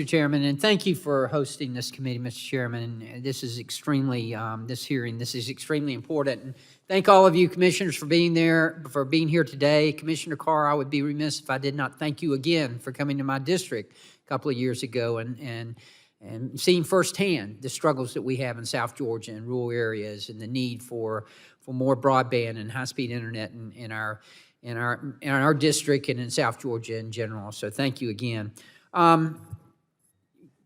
Mr. Chairman, and thank you for hosting this committee, Mr. Chairman. This is extremely, this is extremely important. And thank all of you commissioners for being here today. Commissioner Carr, I would be remiss if I did not thank you again for coming to my district a couple of years ago and seeing firsthand the struggles that we have in South Georgia and rural areas and the need for more broadband and high-speed internet in our district and in South Georgia in general. So thank you again.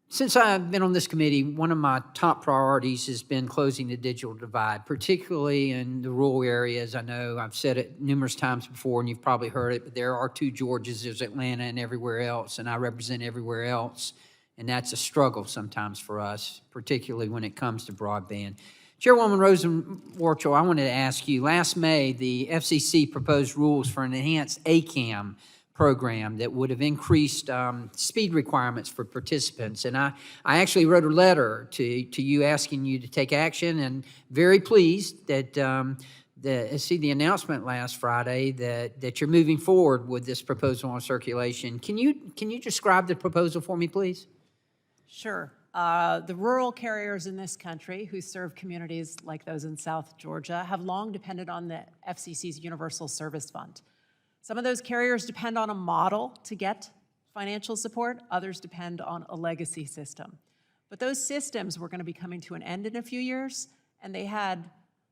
Since I've been on this committee, one of my top priorities has been closing the digital divide, particularly in the rural areas. I know I've said it numerous times before, and you've probably heard it, but there are two Georgias. There's Atlanta and everywhere else, and I represent everywhere else, and that's a struggle sometimes for us, particularly when it comes to broadband. Chairwoman Rosenworcel, I wanted to ask you, last May, the FCC proposed rules for an enhanced ACAM program that would have increased speed requirements for participants. And I actually wrote a letter to you asking you to take action, and very pleased that I see the announcement last Friday that you're moving forward with this proposal on circulation. Can you describe the proposal for me, please? Sure. The rural carriers in this country who serve communities like those in South Georgia have long depended on the FCC's Universal Service Fund. Some of those carriers depend on a model to get financial support. Others depend on a legacy system. But those systems were going to be coming to an end in a few years, and they had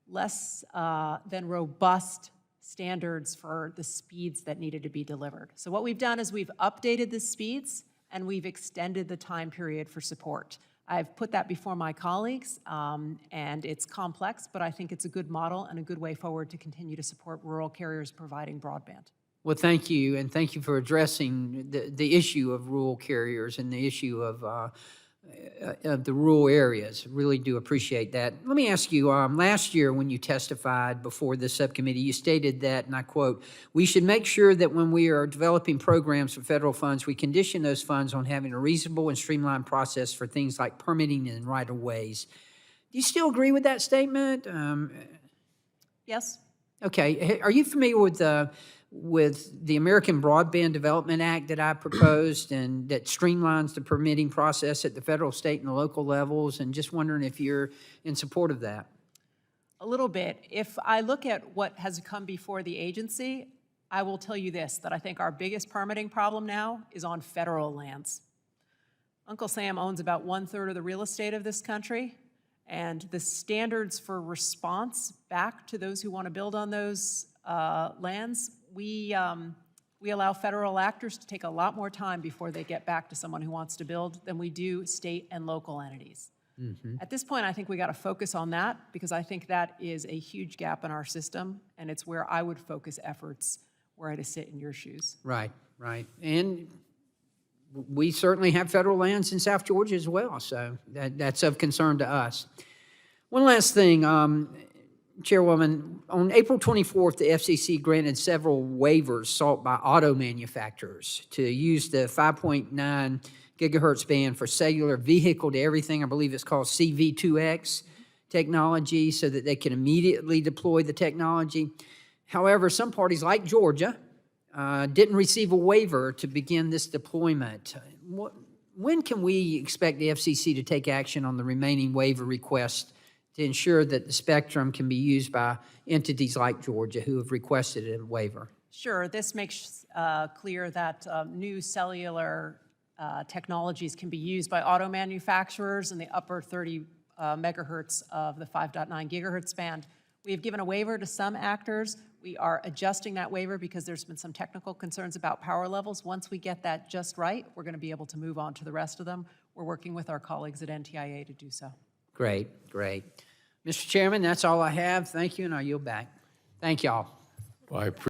less than robust standards for the speeds that needed to be delivered. So what we've done is we've updated the speeds, and we've extended the time period for support. I've put that before my colleagues, and it's complex, but I think it's a good model and a good way forward to continue to support rural carriers providing broadband. Well, thank you, and thank you for addressing the issue of rural carriers and the issue of the rural areas. Really do appreciate that. Let me ask you, last year when you testified before this subcommittee, you stated that, and I quote, "We should make sure that when we are developing programs for federal funds, we condition those funds on having a reasonable and streamlined process for things like permitting and right-of-ways." Do you still agree with that statement? Yes. Okay. Are you familiar with the American Broadband Development Act that I proposed and that streamlines the permitting process at the federal, state, and the local levels? And just wondering if you're in support of that. A little bit. If I look at what has come before the agency, I will tell you this, that I think our biggest permitting problem now is on federal lands. Uncle Sam owns about 1/3 of the real estate of this country, and the standards for response back to those who want to build on those lands, we allow federal actors to take a lot more time before they get back to someone who wants to build than we do state and local entities. Mm-hmm. At this point, I think we got to focus on that because I think that is a huge gap in our system, and it's where I would focus efforts were I to sit in your shoes. Right, right. And we certainly have federal lands in South Georgia as well, so that's of concern to us. One last thing, Chairwoman, on April 24th, the FCC granted several waivers sought by auto manufacturers to use the 5.9 gigahertz band for cellular vehicle-to-everything, I believe it's called CV2X technology, so that they can immediately deploy the technology. However, some parties like Georgia didn't receive a waiver to begin this deployment. When can we expect the FCC to take action on the remaining waiver requests to ensure that the spectrum can be used by entities like Georgia who have requested a waiver? Sure. This makes clear that new cellular technologies can be used by auto manufacturers in the upper 30 megahertz of the 5.9 gigahertz band. We have given a waiver to some actors. We are adjusting that waiver because there's been some technical concerns about power levels. Once we get that just right, we're going to be able to move on to the rest of them. We're working with our colleagues at NTIA to do so. Great, great. Mr. Chairman, that's all I have. Thank you, and I yield back. Thank y'all. Well,